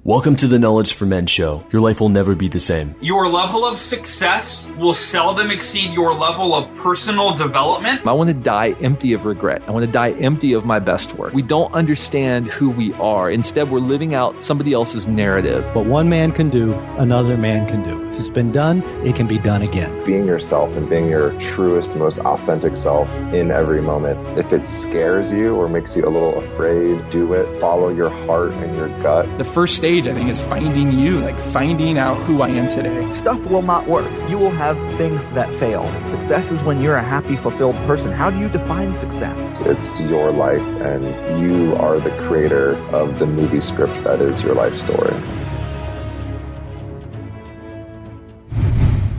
Welcome to the Knowledge for Men show. Your life will never be the same. Your level of success will seldom exceed your level of personal development. I want to die empty of regret. I want to die empty of my best work. We don't understand who we are. Instead, we're living out somebody else's narrative. What one man can do, another man can do. If it's been done, it can be done again. Being yourself and being your truest, most authentic self in every moment. If it scares you or makes you a little afraid, do it. Follow your heart and your gut. The first stage, I think, is finding you, like finding out who I am today. Stuff will not work. You will have things that fail. Success is when you're a happy, fulfilled person. How do you define success? It's your life, and you are the creator of the movie script that is your life story.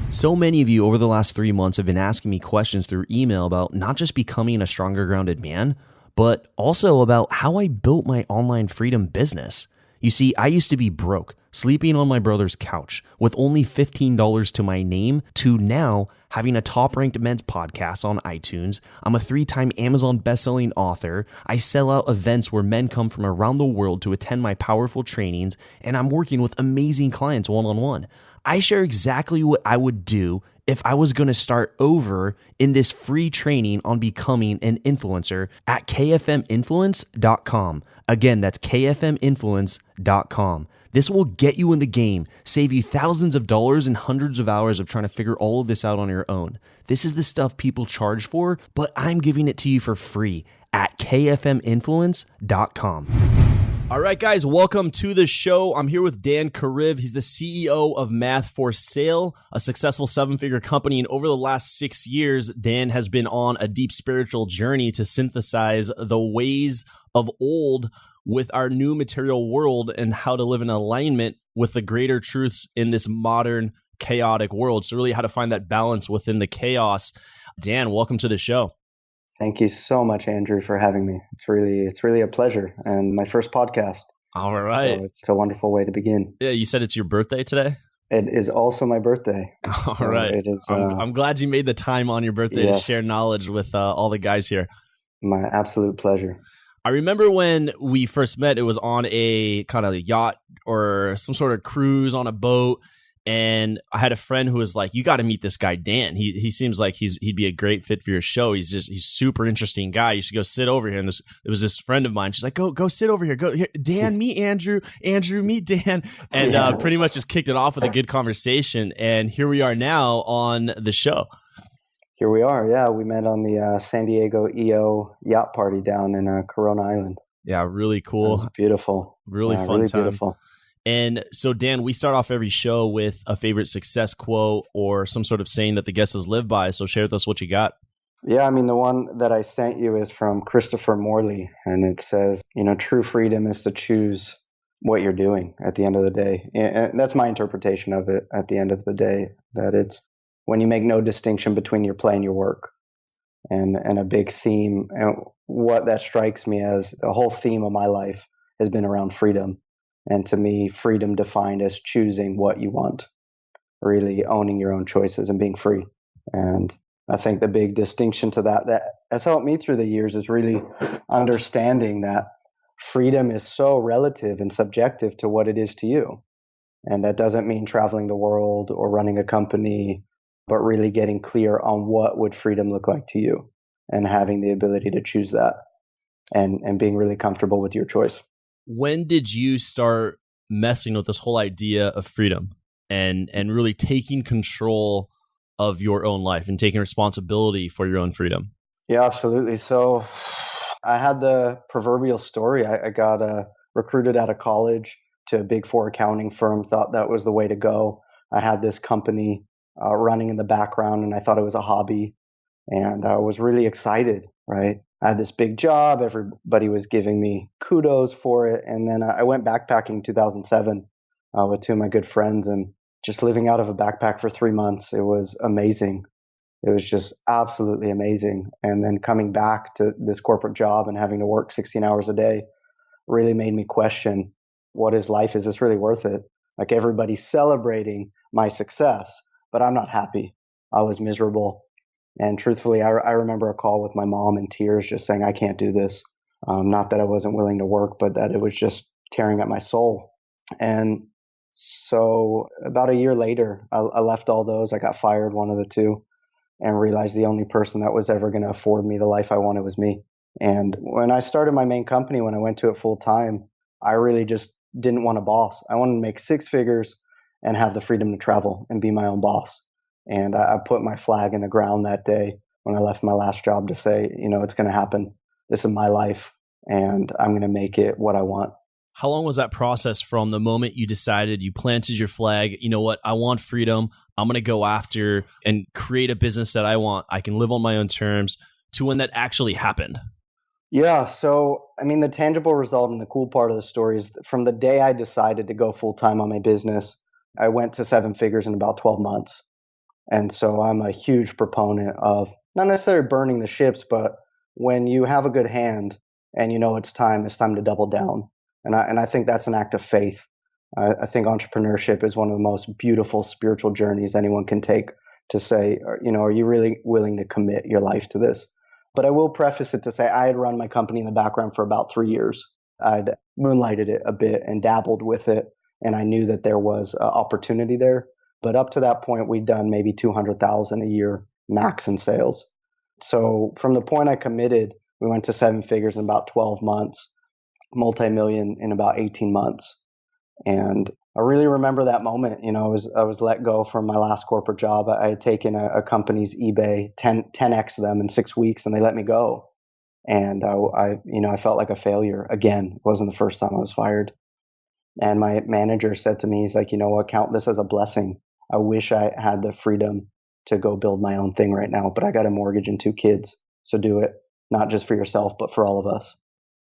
So many of you over the last 3 months have been asking me questions through email about not just becoming a stronger grounded man, but also about how I built my online freedom business. You see, I used to be broke, sleeping on my brother's couch with only $15 to my name, to now having a top-ranked men's podcast on iTunes. I'm a 3-time Amazon bestselling author. I sell out events where men come from around the world to attend my powerful trainings, and I'm working with amazing clients one-on-one. I share exactly what I would do if I was going to start over in this free training on becoming an influencer at kfminfluence.com. Again, that's kfminfluence.com. This will get you in the game, save you thousands of dollars and hundreds of hours of trying to figure all of this out on your own. This is the stuff people charge for, but I'm giving it to you for free at kfminfluence.com. All right, guys, welcome to the show. I'm here with Dan Kariv. He's the CEO of Math for Sale, a successful 7-figure company. And over the last 6 years, Dan has been on a deep spiritual journey to synthesize the ways of old with our new material world and how to live in alignment with the greater truths in this modern, chaotic world. So really how to find that balance within the chaos. Dan, welcome to the show. Thank you so much, Andrew, for having me. It's really a pleasure, and my first podcast. All right. So it's a wonderful way to begin. Yeah, you said it's your birthday today? It is also my birthday. All right. It is. I'm glad you made the time on your birthday to share knowledge with all the guys here. My absolute pleasure. I remember when we first met, it was on a kind of yacht or some sort of cruise on a boat. And I had a friend who was like, you got to meet this guy, Dan. He seems like he'd be a great fit for your show. He's super interesting guy. You should go sit over here. And it was this friend of mine. She's like, go sit over here. Go here. Dan, meet Andrew. Andrew, meet Dan. And pretty much just kicked it off with a good conversation. And here we are now on the show. Here we are. Yeah, we met on the San Diego EO yacht party down in Corona Island. Yeah, really cool. It was beautiful. Really fun really time. Beautiful. And so, Dan, we start off every show with a favorite success quote or some sort of saying that the guest has lived by. So share with us what you got. Yeah, I mean, the one that I sent you is from Christopher Morley, and it says, true freedom is to choose what you're doing at the end of the day. And that's my interpretation of it at the end of the day, that it's when you make no distinction between your play and your work. And a big theme, and what that strikes me as the whole theme of my life has been around freedom. And to me, freedom defined as choosing what you want, really owning your own choices and being free. And I think the big distinction to that has helped me through the years is really understanding that freedom is so relative and subjective to what it is to you. And that doesn't mean traveling the world or running a company, but really getting clear on what would freedom look like to you and having the ability to choose that and being really comfortable with your choice. When did you start messing with this whole idea of freedom and really taking control of your own life and taking responsibility for your own freedom? Yeah, absolutely. So I had the proverbial story. I got recruited out of college to a Big Four accounting firm, thought that was the way to go. I had this company running in the background, and I thought it was a hobby. And I was really excited, right? I had this big job. Everybody was giving me kudos for it. And then I went backpacking in 2007 with two of my good friends, and just living out of a backpack for 3 months. It was amazing. It was just absolutely amazing. And then coming back to this corporate job and having to work 16 hours a day really made me question, what is life? Is this really worth it? Like, everybody's celebrating my success, but I'm not happy. I was miserable. And truthfully, I remember a call with my mom in tears, just saying, I can't do this. Not that I wasn't willing to work, but that it was just tearing at my soul. And so about a year later, I left all those. I got fired, one of the two, and realized the only person that was ever going to afford me the life I wanted was me. And when I started my main company, when I went to it full time, I really just didn't want a boss. I wanted to make six figures and have the freedom to travel and be my own boss. And I put my flag in the ground that day when I left my last job to say, it's going to happen. This is my life, and I'm going to make it what I want. How long was that process from the moment you decided, you planted your flag, you know what, I want freedom, I'm going to go after and create a business that I want, I can live on my own terms, to when that actually happened? Yeah. So, the tangible result and the cool part of the story is from the day I decided to go full time on my business, I went to seven figures in about 12 months. And so I'm a huge proponent of not necessarily burning the ships, but when you have a good hand and it's time to double down. And I think that's an act of faith. I think entrepreneurship is one of the most beautiful spiritual journeys anyone can take, to say, are you really willing to commit your life to this? But I will preface it to say I had run my company in the background for about 3 years. I'd moonlighted it a bit and dabbled with it, and I knew that there was opportunity there. But up to that point, we'd done maybe 200,000 a year max in sales. So from the point I committed, we went to seven figures in about 12 months, multi-million in about 18 months. And I really remember that moment. I was let go from my last corporate job. I had taken a company's eBay 10x them in 6 weeks, and they let me go. And I felt like a failure again. It wasn't the first time I was fired. And my manager said to me, he's like, you know what, count this as a blessing. I wish I had the freedom to go build my own thing right now, but I got a mortgage and 2 kids. So do it, not just for yourself, but for all of us.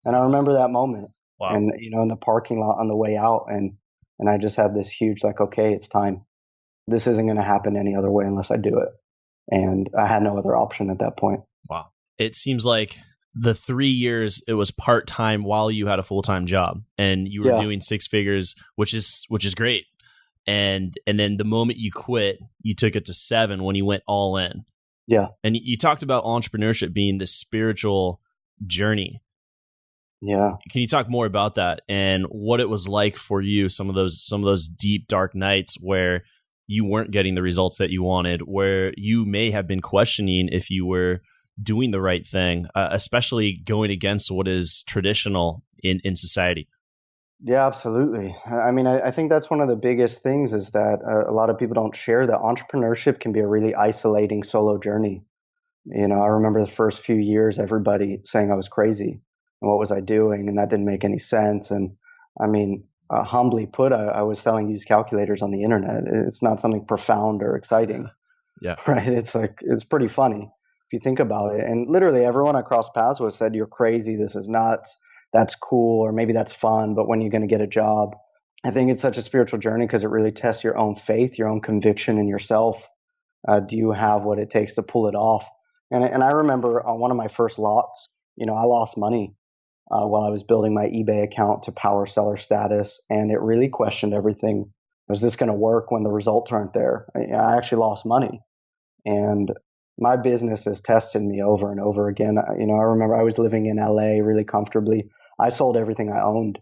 And I remember that moment. Wow. And, in the parking lot on the way out, and I just had this huge, like, okay, it's time. This isn't going to happen any other way unless I do it. And I had no other option at that point. Wow. It seems like the 3 years it was part-time while you had a full-time job, and you were doing 6 figures, which is great. And then the moment you quit, you took it to 7 when you went all in. Yeah. And you talked about entrepreneurship being this spiritual journey. Yeah. Can you talk more about that and what it was like for you? Some of those deep, dark nights where you weren't getting the results that you wanted, where you may have been questioning if you were doing the right thing, especially going against what is traditional in society. Yeah, absolutely. I think that's one of the biggest things, is that a lot of people don't share that entrepreneurship can be a really isolating solo journey. I remember the first few years, everybody saying I was crazy and what was I doing, and that didn't make any sense. And humbly put, I was selling used calculators on the internet. It's not something profound or exciting. Yeah. Right. It's pretty funny if you think about it. And literally everyone I crossed paths with said, "You're crazy. This is nuts. That's cool. Or maybe that's fun. But when are you going to get a job?" I think it's such a spiritual journey because it really tests your own faith, your own conviction in yourself. Do you have what it takes to pull it off? And I remember on one of my first lots, I lost money while I was building my eBay account to power seller status. And it really questioned everything. Was this going to work when the results aren't there? I actually lost money. And my business has tested me over and over again. I remember I was living in LA really comfortably. I sold everything I owned.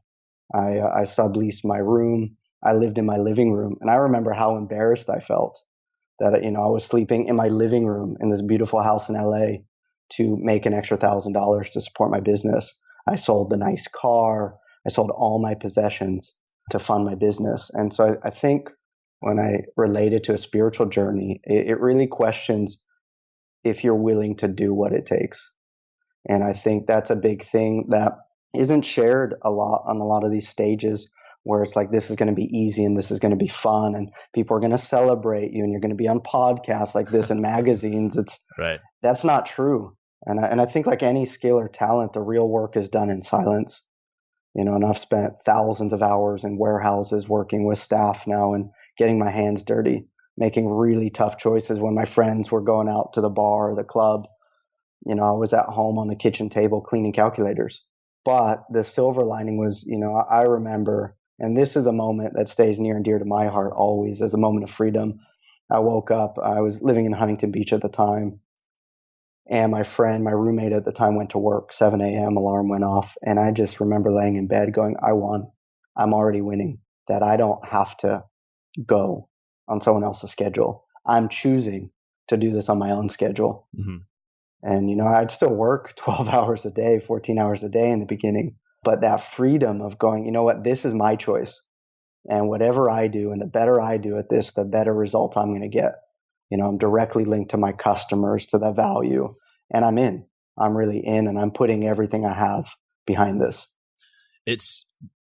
I subleased my room. I lived in my living room. And I remember how embarrassed I felt that, I was sleeping in my living room in this beautiful house in LA to make an extra $1,000 to support my business. I sold the nice car. I sold all my possessions to fund my business. And so I think when I relate it to a spiritual journey, it really questions if you're willing to do what it takes. And I think that's a big thing that isn't shared a lot on a lot of these stages, where it's like, this is going to be easy and this is going to be fun and people are going to celebrate you and you're going to be on podcasts like this and magazines. Right. That's not true. And I think, like any skill or talent, the real work is done in silence. And I've spent thousands of hours in warehouses working with staff now and getting my hands dirty, making really tough choices when my friends were going out to the bar or the club. I was at home on the kitchen table cleaning calculators. But the silver lining was, I remember, and this is a moment that stays near and dear to my heart always, as a moment of freedom. I woke up, I was living in Huntington Beach at the time, and my roommate at the time, went to work, 7 a.m., alarm went off, and I just remember laying in bed going, I won. I'm already winning. that I don't have to go on someone else's schedule. I'm choosing to do this on my own schedule. Mm-hmm. And, I'd still work 12 hours a day, 14 hours a day in the beginning. But that freedom of going, you know what, this is my choice. And whatever I do, and the better I do at this, the better results I'm going to get. I'm directly linked to my customers, to the value, and I'm really in, and I'm putting everything I have behind this. It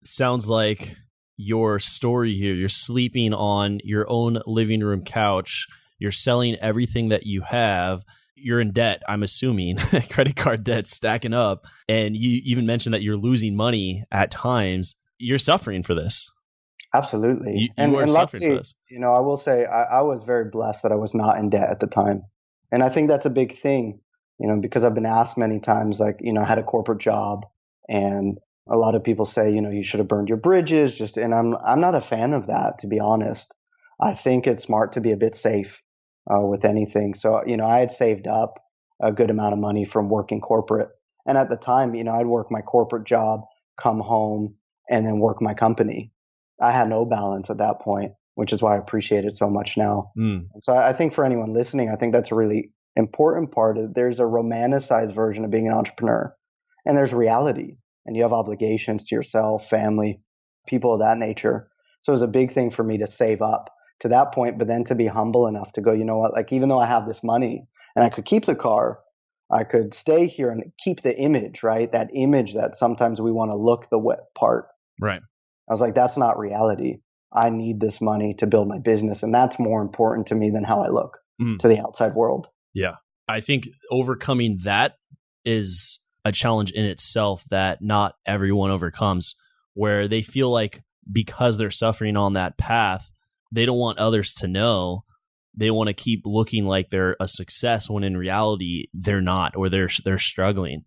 sounds like your story here. You're sleeping on your own living room couch. You're selling everything that you have. You're in debt, I'm assuming, credit card debt stacking up. And you even mentioned that you're losing money at times. You're suffering for this. Absolutely. You are suffering luckily, for this. I will say I was very blessed that I was not in debt at the time. And I think that's a big thing, because I've been asked many times, like, I had a corporate job, and a lot of people say, you should have burned your bridges. And I'm not a fan of that, to be honest. I think it's smart to be a bit safe with anything. So, I had saved up a good amount of money from working corporate. And at the time, I'd work my corporate job, come home, and then work my company. I had no balance at that point, which is why I appreciate it so much now. And so I think for anyone listening, I think that's a really important part. There's a romanticized version of being an entrepreneur, and there's reality, and you have obligations to yourself, family, people of that nature. So it was a big thing for me to save up to that point, but then to be humble enough to go, you know what, like, even though I have this money and I could keep the car, I could stay here and keep the image, right? That image that sometimes we want to look the wet part. Right. I was like, that's not reality. I need this money to build my business. And that's more important to me than how I look to the outside world. Yeah. I think overcoming that is a challenge in itself that not everyone overcomes, where they feel like because they're suffering on that path, they don't want others to know. They want to keep looking like they're a success when in reality they're not, or they're struggling.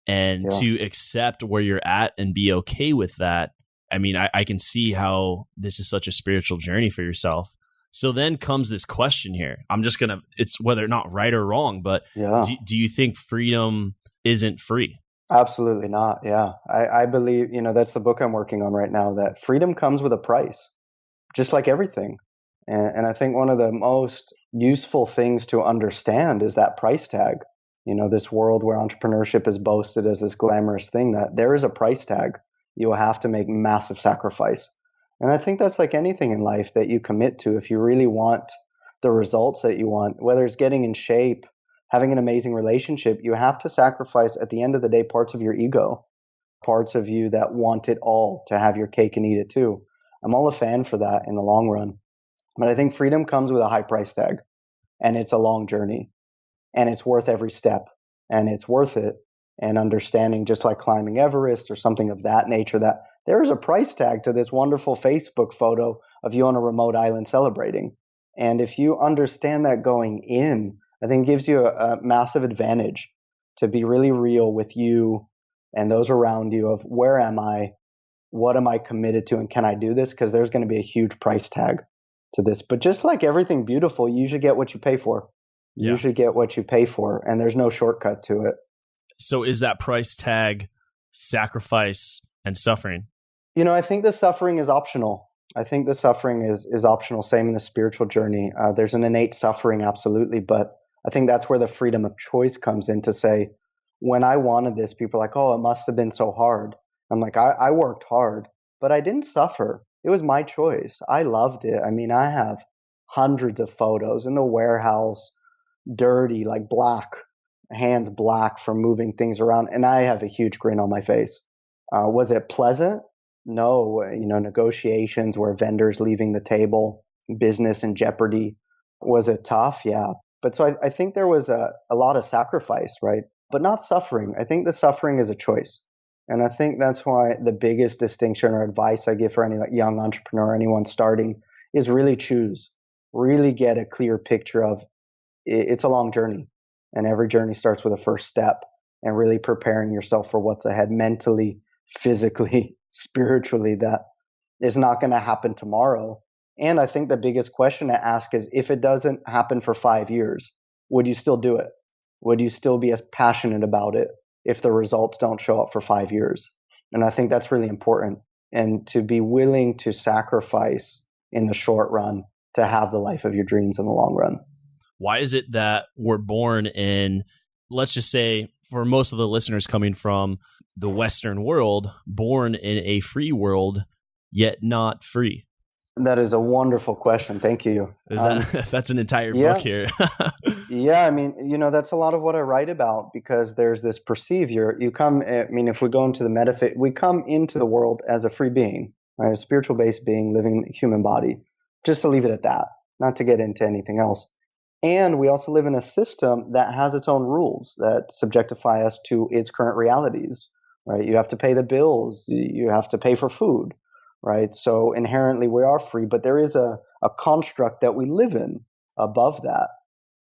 And to accept where you're at and be okay with that, I mean, I can see how this is such a spiritual journey for yourself. So then comes this question here. It's whether or not right or wrong, but do you think freedom isn't free? Absolutely not. Yeah. I believe, that's the book I'm working on right now, that freedom comes with a price, just like everything. And I think one of the most useful things to understand is that price tag. This world where entrepreneurship is boasted as this glamorous thing, that there is a price tag. You will have to make massive sacrifice. And I think that's like anything in life that you commit to. If you really want the results that you want, whether it's getting in shape, having an amazing relationship, you have to sacrifice at the end of the day parts of your ego, parts of you that want it all, to have your cake and eat it too. I'm all a fan for that in the long run. But I think freedom comes with a high price tag, and it's a long journey, and it's worth every step, and it's worth it. And understanding, just like climbing Everest or something of that nature, that there is a price tag to this wonderful Facebook photo of you on a remote island celebrating. And if you understand that going in, I think it gives you a massive advantage to be really real with you and those around you of, where am I? What am I committed to? And can I do this? Because there's going to be a huge price tag to this. But just like everything beautiful, you usually get what you pay for. You usually get what you pay for, and there's no shortcut to it. So is that price tag sacrifice and suffering? I think the suffering is optional. I think the suffering is optional. Same in the spiritual journey. There's an innate suffering, absolutely. But I think that's where the freedom of choice comes in, to say, when I wanted this, people are like, oh, it must have been so hard. I'm like, I worked hard, but I didn't suffer. It was my choice. I loved it. I mean, I have hundreds of photos in the warehouse, dirty, like black, hands black from moving things around, and I have a huge grin on my face. Was it pleasant? No. Negotiations where vendors leaving the table, business in jeopardy. Was it tough? Yeah. But so I think there was a lot of sacrifice, right? But not suffering. I think the suffering is a choice. And I think that's why the biggest distinction or advice I give for any young entrepreneur, anyone starting, is really choose. Really get a clear picture of it's a long journey. And every journey starts with a first step, and really preparing yourself for what's ahead mentally, physically, spiritually. That is not going to happen tomorrow. And I think the biggest question to ask is, if it doesn't happen for 5 years, would you still do it? Would you still be as passionate about it if the results don't show up for 5 years? And I think that's really important. and to be willing to sacrifice in the short run to have the life of your dreams in the long run. Why is it that we're born in, let's just say, for most of the listeners coming from the Western world, born in a free world, yet not free? That is a wonderful question. Thank you. Is that that's an entire book here? Yeah, I mean, that's a lot of what I write about, because there's this you come, I mean, if we go into the metaphysics, we come into the world as a free being, right? A spiritual based being living in a human body, just to leave it at that, not to get into anything else. And we also live in a system that has its own rules that subjectify us to its current realities, right? You have to pay the bills, you have to pay for food, right? So inherently we are free, but there is a construct that we live in above that.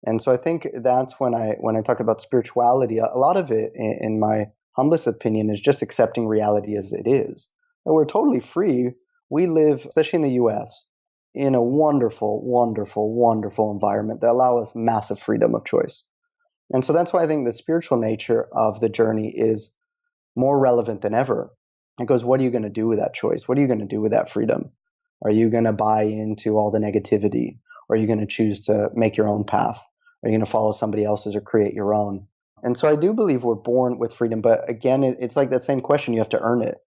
And so I think that's when I talk about spirituality, a lot of it, in my humblest opinion, is just accepting reality as it is. And we're totally free. We live, especially in the US, in a wonderful, wonderful, wonderful environment that allows us massive freedom of choice. And so that's why I think the spiritual nature of the journey is more relevant than ever. It goes, what are you going to do with that choice? What are you going to do with that freedom? Are you going to buy into all the negativity? Or are you going to choose to make your own path? Are you going to follow somebody else's or create your own? And so I do believe we're born with freedom. But again, it's like that same question. You have to earn it.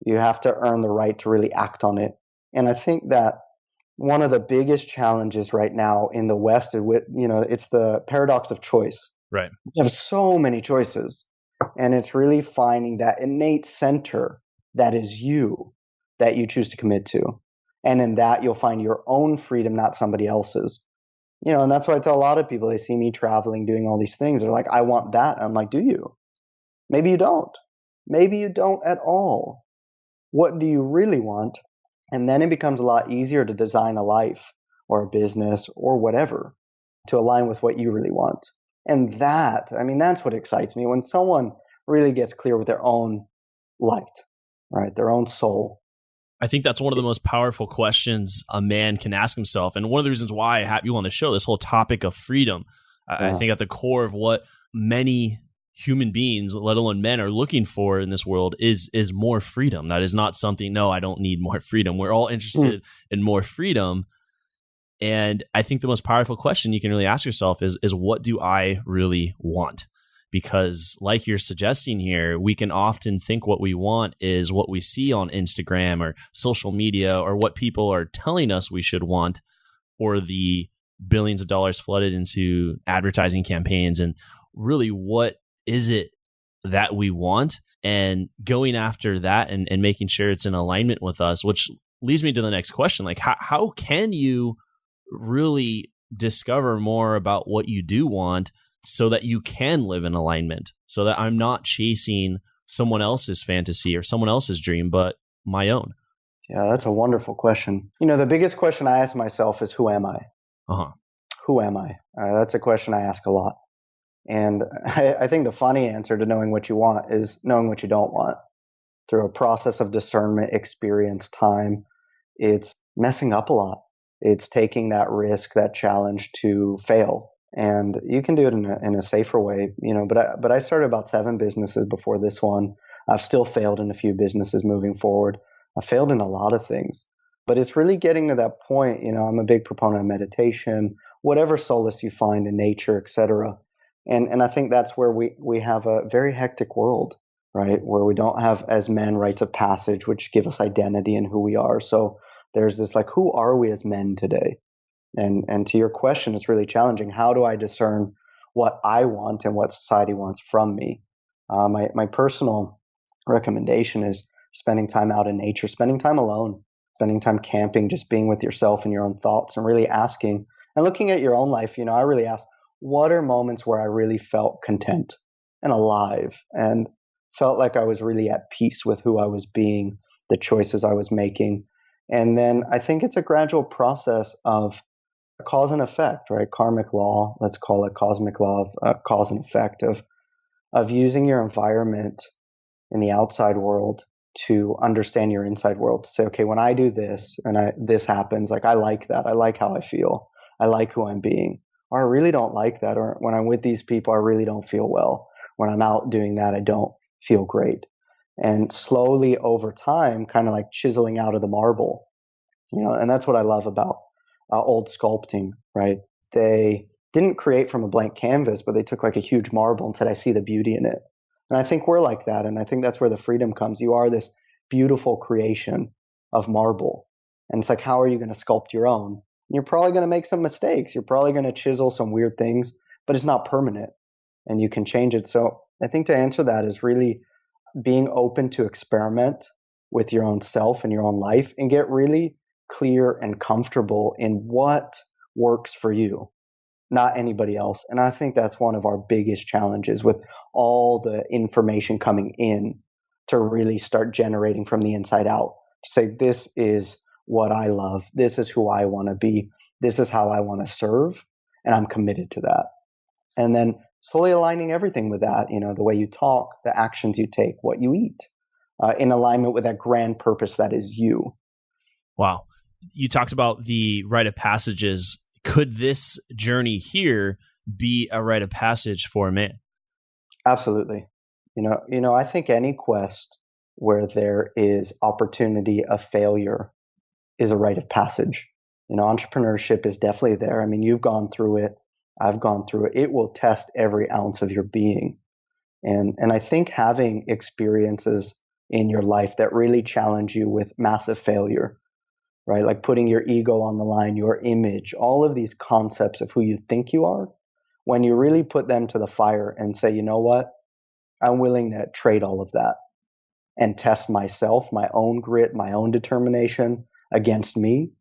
You have to earn the right to really act on it. And I think that one of the biggest challenges right now in the West, it's the paradox of choice. Right. You have so many choices. And it's really finding that innate center that is you, that you choose to commit to. And in that, you'll find your own freedom, not somebody else's. And that's why I tell a lot of people, they see me traveling, doing all these things. They're like, I want that. And I'm like, do you? Maybe you don't. Maybe you don't at all. What do you really want? And then it becomes a lot easier to design a life or a business or whatever to align with what you really want. And that's what excites me, when someone really gets clear with their own light, right? Their own soul. I think that's one of the most powerful questions a man can ask himself. And one of the reasons why I have you on the show, this whole topic of freedom, I think at the core of what many human beings, let alone men, are looking for in this world is more freedom. That is not something, no, I don't need more freedom. We're all interested in more freedom. And I think the most powerful question you can really ask yourself is what do I really want? Because like you're suggesting here, we can often think what we want is what we see on Instagram or social media, or what people are telling us we should want, or the billions of dollars flooded into advertising campaigns. And really, what is it that we want? And going after that and making sure it's in alignment with us, which leads me to the next question. Like, how can you really discover more about what you do want so that you can live in alignment, so that I'm not chasing someone else's fantasy or someone else's dream, but my own? Yeah, that's a wonderful question. The biggest question I ask myself is, who am I? Who am I? That's a question I ask a lot. And I think the funny answer to knowing what you want is knowing what you don't want. Through a process of discernment, experience, time, it's messing up a lot. It's taking that risk, that challenge to fail. And you can do it in a safer way, but I started about 7 businesses before this one. I've still failed in a few businesses moving forward. I failed in a lot of things, but it's really getting to that point. I'm a big proponent of meditation, whatever solace you find in nature, etc. And I think that's where we have a very hectic world, right? Where we don't have, as men, rites of passage, which give us identity in who we are. So there's this who are we as men today? And to your question, it's really challenging. How do I discern what I want and what society wants from me? My personal recommendation is spending time out in nature, spending time alone, spending time camping, just being with yourself and your own thoughts, and really asking and looking at your own life. I really ask, what are moments where I really felt content and alive and felt like I was really at peace with who I was being, the choices I was making? And then I think it's a gradual process of cause and effect, right? Karmic law, let's call it cosmic law of cause and effect, of using your environment in the outside world to understand your inside world, to say, okay, when I do this and this happens, I like that. I like how I feel. I like who I'm being. Or I really don't like that. Or when I'm with these people, I really don't feel well. When I'm out doing that, I don't feel great. and slowly over time, kind of like chiseling out of the marble, and that's what I love about old sculpting, right? They didn't create from a blank canvas, but they took like a huge marble and said, I see the beauty in it. And I think we're like that. And I think that's where the freedom comes. You are this beautiful creation of marble. And it's like, how are you going to sculpt your own? You're probably going to make some mistakes. You're probably going to chisel some weird things, but it's not permanent and you can change it. So I think to answer that is really being open to experiment with your own self and your own life and get really clear and comfortable in what works for you, not anybody else. And I think that's one of our biggest challenges with all the information coming in, to really start generating from the inside out. To say, this is what I love. This is who I want to be. This is how I want to serve. And I'm committed to that. And then slowly aligning everything with that, the way you talk, the actions you take, what you eat, in alignment with that grand purpose that is you. Wow. You talked about the rite of passages. Could this journey here be a rite of passage for a man? Absolutely. I think any quest where there is opportunity of failure is a rite of passage. Entrepreneurship is definitely there. I mean, you've gone through it. I've gone through it. It will test every ounce of your being. And I think having experiences in your life that really challenge you with massive failure, right? Like putting your ego on the line, your image, all of these concepts of who you think you are, when you really put them to the fire and say, you know what, I'm willing to trade all of that and test myself, my own grit, my own determination against me,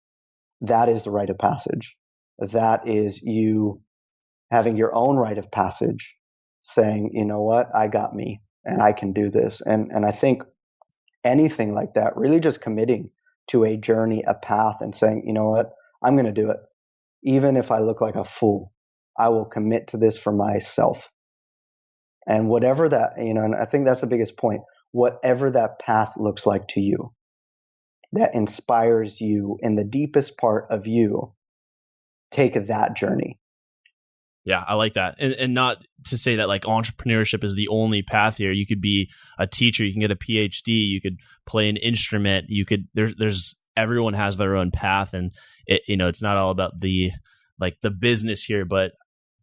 that is the rite of passage. That is you having your own rite of passage, saying, you know what, I got me and I can do this. And I think anything like that, really just committing to a journey, a path, and saying, you know what, I'm going to do it. Even if I look like a fool, I will commit to this for myself. And whatever that, and I think that's the biggest point, whatever that path looks like to you, that inspires you in the deepest part of you, take that journey. Yeah, I like that. And not to say that like entrepreneurship is the only path here. You could be a teacher, you can get a PhD, you could play an instrument, there's everyone has their own path, and it's not all about the business here, but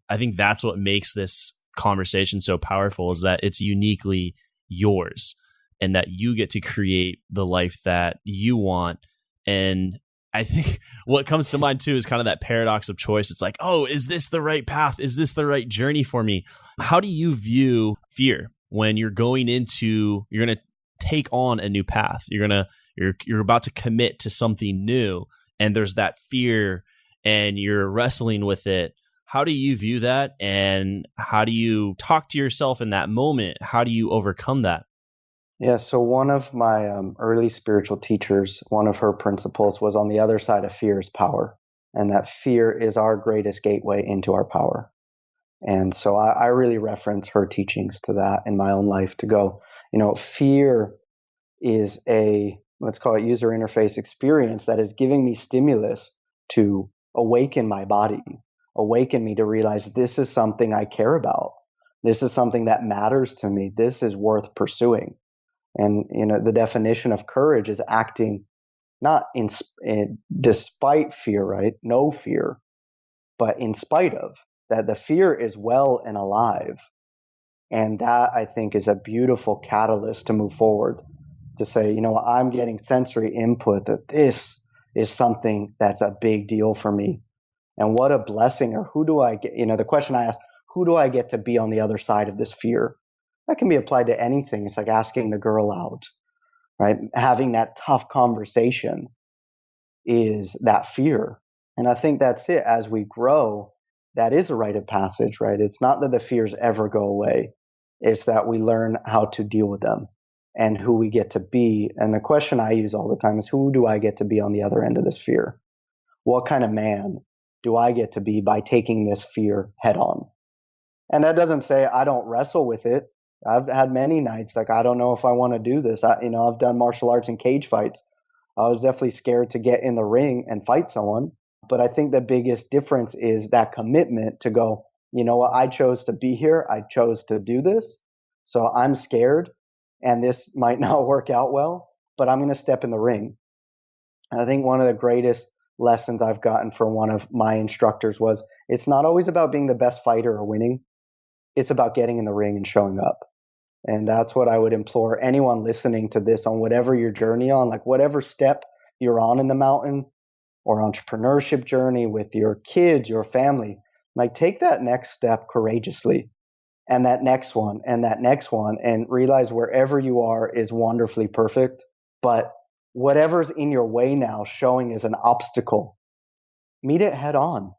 I think that's what makes this conversation so powerful, is that it's uniquely yours and that you get to create the life that you want. And I think what comes to mind too is kind of that paradox of choice. It's like, oh, is this the right path? Is this the right journey for me? How do you view fear when you're going to take on a new path? You're about to commit to something new, and there's that fear and you're wrestling with it. How do you view that? And how do you talk to yourself in that moment? How do you overcome that? Yeah, so one of my early spiritual teachers, one of her principles was, on the other side of fear is power. And that fear is our greatest gateway into our power. And so I really reference her teachings to that in my own life, to go, fear is a, let's call it, user interface experience that is giving me stimulus to awaken my body, awaken me to realize this is something I care about. This is something that matters to me. This is worth pursuing. And the definition of courage is acting not despite fear, right? No fear, but in spite of that. The fear is well and alive, and that, I think, is a beautiful catalyst to move forward. To say, I'm getting sensory input that this is something that's a big deal for me, and what a blessing. Or who do I get? The question I asked: who do I get to be on the other side of this fear? That can be applied to anything. It's like asking the girl out, right? Having that tough conversation is that fear. And I think that's it. As we grow, that is a rite of passage, right? It's not that the fears ever go away. It's that we learn how to deal with them and who we get to be. And the question I use all the time is, who do I get to be on the other end of this fear? What kind of man do I get to be by taking this fear head on? And that doesn't say I don't wrestle with it. I've had many nights like, I don't know if I want to do this. I've done martial arts and cage fights. I was definitely scared to get in the ring and fight someone. But I think the biggest difference is that commitment to go, you know what, I chose to be here. I chose to do this. So I'm scared, and this might not work out well, but I'm going to step in the ring. And I think one of the greatest lessons I've gotten from one of my instructors was it's not always about being the best fighter or winning. It's about getting in the ring and showing up. And that's what I would implore anyone listening to this on whatever your journey on, like whatever step you're on in the mountain or entrepreneurship journey with your kids, your family, like take that next step courageously and that next one and that next one, and realize wherever you are is wonderfully perfect. But whatever's in your way now showing as an obstacle, meet it head on.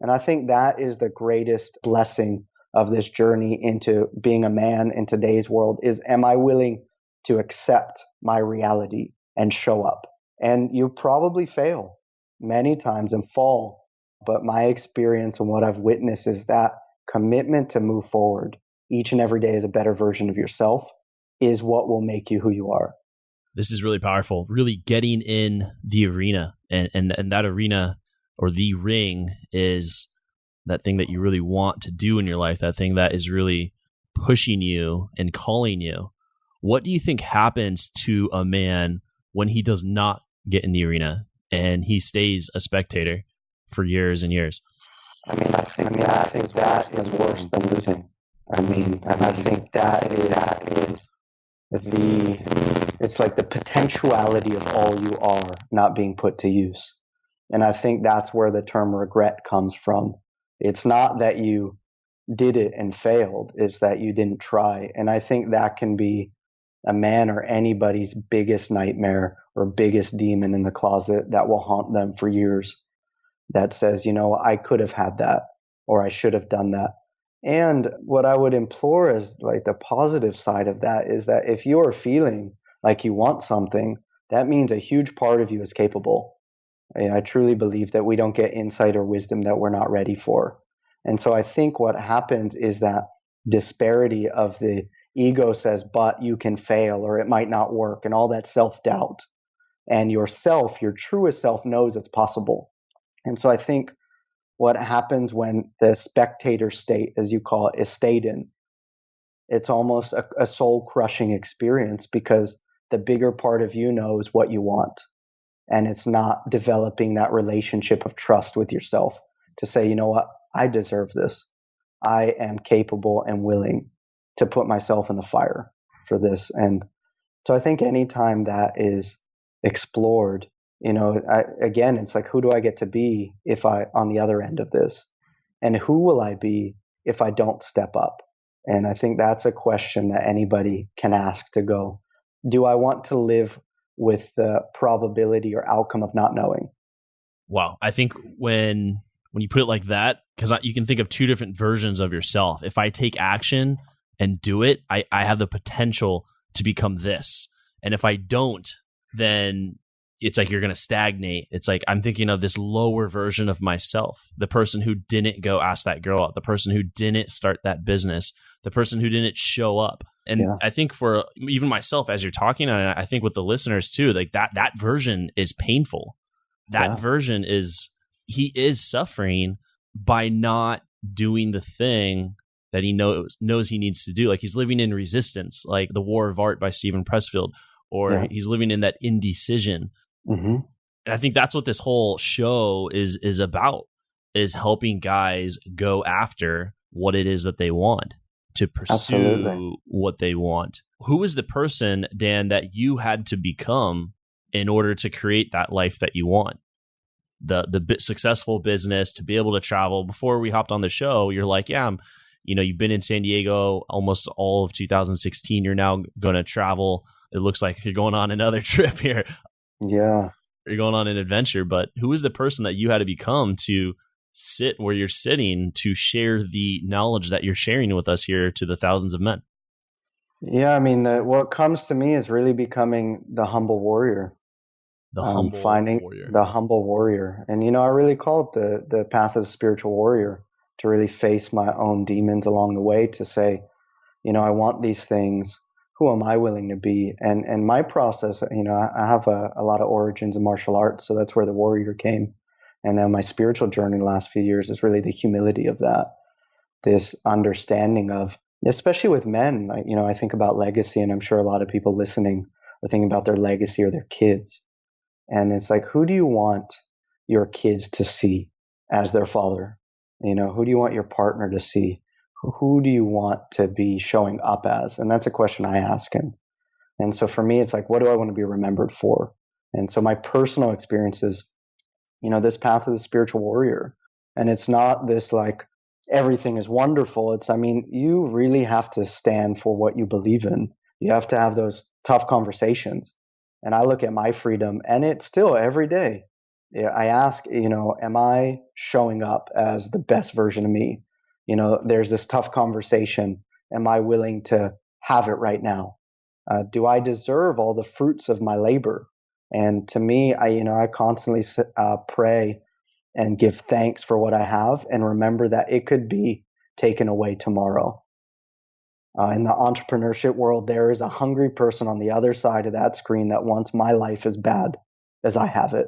And I think that is the greatest blessing of this journey into being a man in today's world is, am I willing to accept my reality and show up? And you probably fail many times and fall. But my experience and what I've witnessed is that commitment to move forward each and every day as a better version of yourself is what will make you who you are. This is really powerful. Really getting in the arena, and that arena or the ring is that thing that you really want to do in your life, that thing that is really pushing you and calling you. What do you think happens to a man when he does not get in the arena and he stays a spectator for years and years? I think that is worse than losing. I think that is it's like the potentiality of all you are not being put to use. And I think that's where the term regret comes from. It's not that you did it and failed, it's that you didn't try. And I think that can be a man or anybody's biggest nightmare or biggest demon in the closet that will haunt them for years. That says, I could have had that, or I should have done that. And what I would implore is like the positive side of that is that if you are feeling like you want something, that means a huge part of you is capable. I truly believe that we don't get insight or wisdom that we're not ready for. And so I think what happens is that disparity of the ego says, but you can fail or it might not work, and all that self-doubt. And yourself, your truest self, knows it's possible. And so I think what happens when the spectator state, as you call it, is stayed in, it's almost a soul-crushing experience because the bigger part of you knows what you want. And it's not developing that relationship of trust with yourself to say, you know what, I deserve this. I am capable and willing to put myself in the fire for this. And so I think anytime that is explored, again, it's like, who do I get to be if I on the other end of this? And who will I be if I don't step up? And I think that's a question that anybody can ask to go, do I want to live with the probability or outcome of not knowing? Wow. I think when you put it like that, because you can think of two different versions of yourself. If I take action and do it, I have the potential to become this. And if I don't, then it's like you're going to stagnate. It's like I'm thinking of this lower version of myself, the person who didn't go ask that girl out, the person who didn't start that business, the person who didn't show up. And yeah. I think for even myself, as you're talking, and I think with the listeners too, like that version is painful. That version is, he is suffering by not doing the thing that he knows he needs to do. Like he's living in resistance, like The War of Art by Stephen Pressfield, or he's living in that indecision. Mm-hmm. And I think that's what this whole show is about, is helping guys go after what it is that they want, to pursue what they want. Who is the person, Dan, that you had to become in order to create that life that you want? The successful business, to be able to travel. Before we hopped on the show, you're like, you've been in San Diego almost all of 2016. You're now going to travel. It looks like you're going on another trip here. Yeah. You're going on an adventure, but who is the person that you had to become to sit where you're sitting, to share the knowledge that you're sharing with us here to the thousands of men? Yeah, what comes to me is really becoming the humble warrior. The humble warrior. And, I really call it the path of the spiritual warrior, to really face my own demons along the way, to say, I want these things. Who am I willing to be? And my process, I have a lot of origins in martial arts, so that's where the warrior came. And then my spiritual journey the last few years is really the humility of that, this understanding of especially with men. I think about legacy, and I'm sure a lot of people listening are thinking about their legacy or their kids. And it's like, who do you want your kids to see as their father? Who do you want your partner to see? Who do you want to be showing up as? And that's a question I ask him. And so for me, it's like, what do I want to be remembered for? And so my personal experiences, this path of the spiritual warrior. And it's not this like everything is wonderful. You really have to stand for what you believe in. You have to have those tough conversations. And I look at my freedom, and it's still every day. I ask, am I showing up as the best version of me? There's this tough conversation. Am I willing to have it right now? Do I deserve all the fruits of my labor? And to me, I constantly pray and give thanks for what I have, and remember that it could be taken away tomorrow. In the entrepreneurship world, there is a hungry person on the other side of that screen that wants my life as bad as I have it.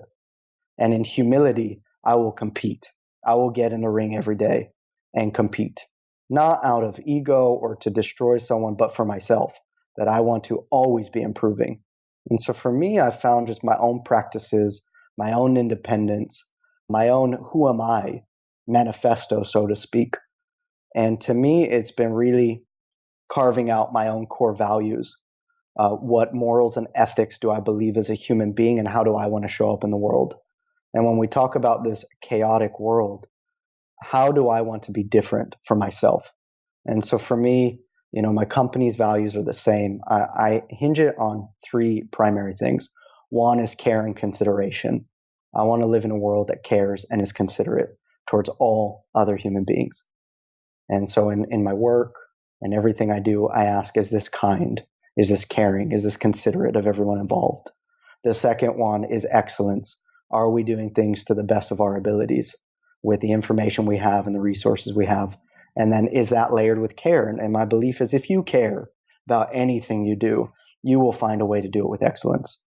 And in humility, I will compete. I will get in the ring every day and compete, not out of ego or to destroy someone, but for myself, that I want to always be improving. And so for me, I found just my own practices, my own independence, my own who am I manifesto, so to speak. And to me, it's been really carving out my own core values. What morals and ethics do I believe as a human being, and how do I want to show up in the world? And when we talk about this chaotic world, how do I want to be different for myself? And so for me, my company's values are the same. I hinge it on three primary things. One is care and consideration. I want to live in a world that cares and is considerate towards all other human beings. And so in my work and everything I do, I ask, is this kind? Is this caring? Is this considerate of everyone involved? The second one is excellence. Are we doing things to the best of our abilities with the information we have and the resources we have? And then is that layered with care? And my belief is if you care about anything you do, you will find a way to do it with excellence.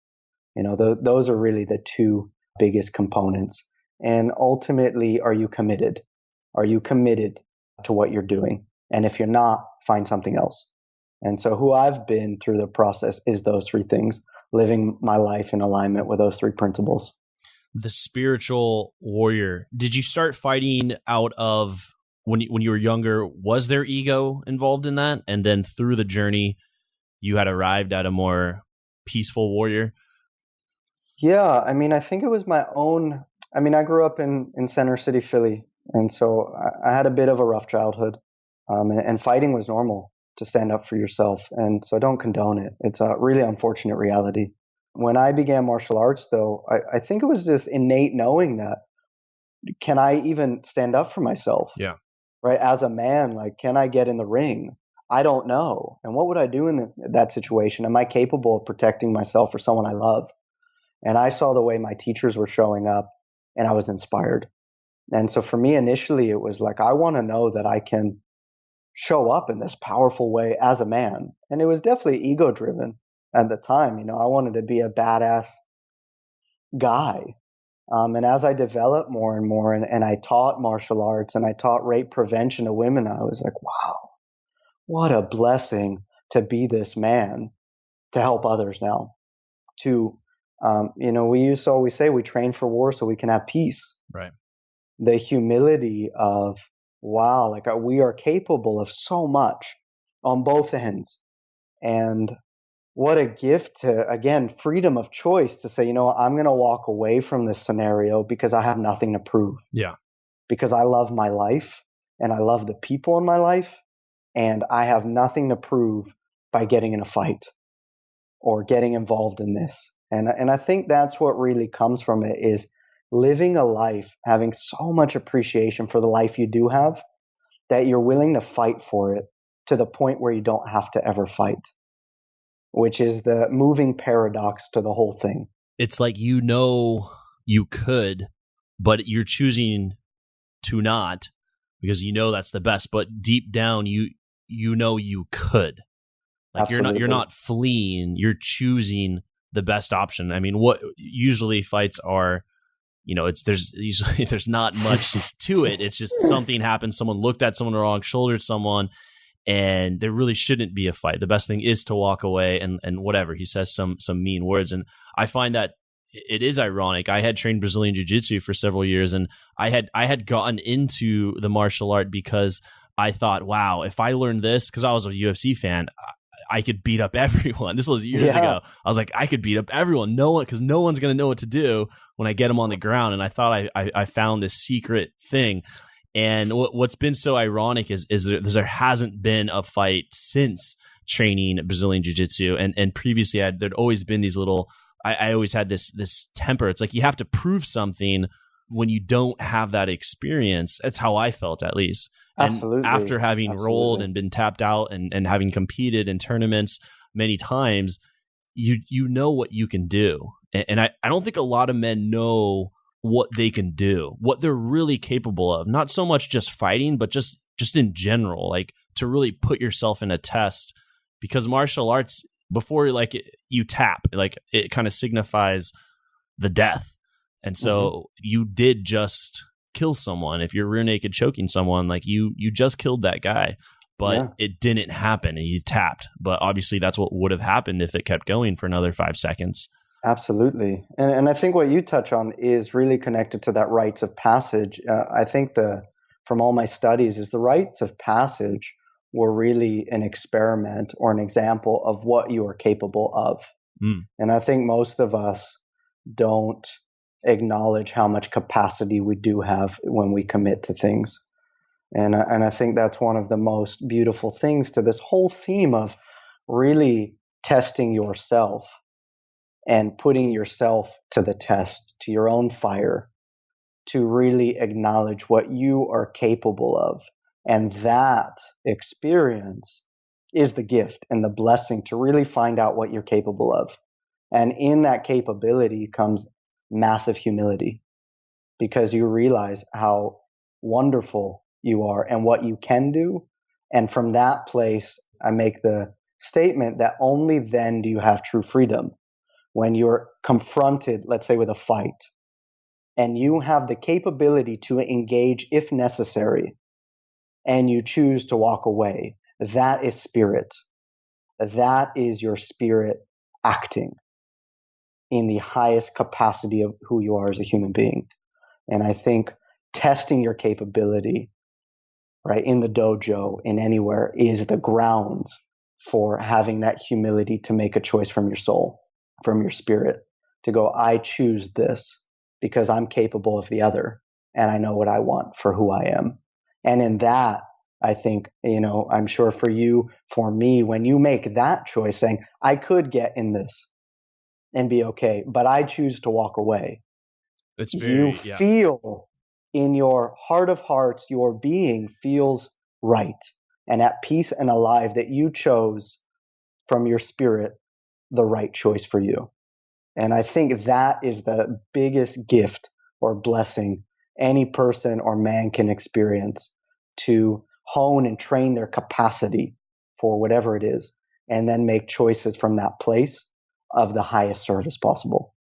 Those are really the two biggest components. And ultimately, are you committed? Are you committed to what you're doing? And if you're not, find something else. And so who I've been through the process is those three things, living my life in alignment with those three principles. The spiritual warrior. Did you start fighting out of when you were younger? Was there ego involved in that? And then through the journey, you had arrived at a more peaceful warrior? Yeah, I think it was my own. I grew up in Center City, Philly. And so I had a bit of a rough childhood. And fighting was normal to stand up for yourself. And so I don't condone it. It's a really unfortunate reality. When I began martial arts, though, I think it was this innate knowing that, can I even stand up for myself? Yeah. Right? As a man, can I get in the ring? I don't know. And what would I do in that situation? Am I capable of protecting myself or someone I love? And I saw the way my teachers were showing up, and I was inspired. And so for me, initially, it was I want to know that I can show up in this powerful way as a man. And it was definitely ego driven at the time. I wanted to be a badass guy. And as I developed more and more, and I taught martial arts and I taught rape prevention to women, I was like, wow, what a blessing to be this man, to help others now. We used to always say we train for war so we can have peace. Right. The humility of, wow, we are capable of so much on both ends. And what a gift to, again, freedom of choice to say, I'm going to walk away from this scenario because I have nothing to prove. Yeah. Because I love my life and I love the people in my life, and I have nothing to prove by getting in a fight or getting involved in this. And I think that's what really comes from it, is living a life, having so much appreciation for the life you do have, that you're willing to fight for it to the point where you don't have to ever fight, which is the moving paradox to the whole thing. It's you could, but you're choosing to not because that's the best. But deep down, you could. Absolutely. You're not fleeing. You're choosing the best option. What usually fights are, there's not much to it. It's just something happened. Someone looked at someone wrong, shouldered someone, and there really shouldn't be a fight. The best thing is to walk away and whatever. He says some mean words. And I find that it is ironic. I had trained Brazilian Jiu-Jitsu for several years, and I had gotten into the martial art because I thought, wow, if I learned this, because I was a UFC fan, I could beat up everyone. This was years ago. I was like, I could beat up everyone. Because no one's going to know what to do when I get them on the ground. And I thought I found this secret thing. And what's been so ironic is there hasn't been a fight since training Brazilian Jiu-Jitsu. And previously there'd always been these little, I always had this temper. It's like you have to prove something when you don't have that experience. That's how I felt, at least. Absolutely. And after having rolled and been tapped out and having competed in tournaments many times, you know what you can do. And I don't think a lot of men know what they can do, what they're really capable of. Not so much just fighting, but just in general, like to really put yourself in a test. Because martial arts, before you tap, like it kind of signifies the death. And so you did just kill someone. If you're rear naked choking someone, like you just killed that guy, but it didn't happen and you tapped. But obviously that's what would have happened if it kept going for another 5 seconds. Absolutely. And I think what you touch on is really connected to that rites of passage. I think from all my studies is the rites of passage were really an experiment or an example of what you are capable of. And I think most of us don't acknowledge how much capacity we do have when we commit to things. And I think that's one of the most beautiful things to this whole theme of really testing yourself and putting yourself to the test, to your own fire, to really acknowledge what you are capable of. And that experience is the gift and the blessing to really find out what you're capable of. And in that capability comes massive humility, because you realize how wonderful you are and what you can do. And from that place, I make the statement that only then do you have true freedom. When you're confronted, let's say, with a fight, and you have the capability to engage if necessary, and you choose to walk away, that is spirit. That is your spirit acting in the highest capacity of who you are as a human being. And I think testing your capability, right, in the dojo, in anywhere, is the grounds for having that humility to make a choice from your soul, from your spirit, to go, I choose this because I'm capable of the other and I know what I want for who I am. And in that, I think, I'm sure for you, for me, when you make that choice saying, I could get in this and be okay, but I choose to walk away. You feel in your heart of hearts, your being feels right and at peace and alive that you chose from your spirit the right choice for you. And I think that is the biggest gift or blessing any person or man can experience, to hone and train their capacity for whatever it is, and then make choices from that place of the highest service possible.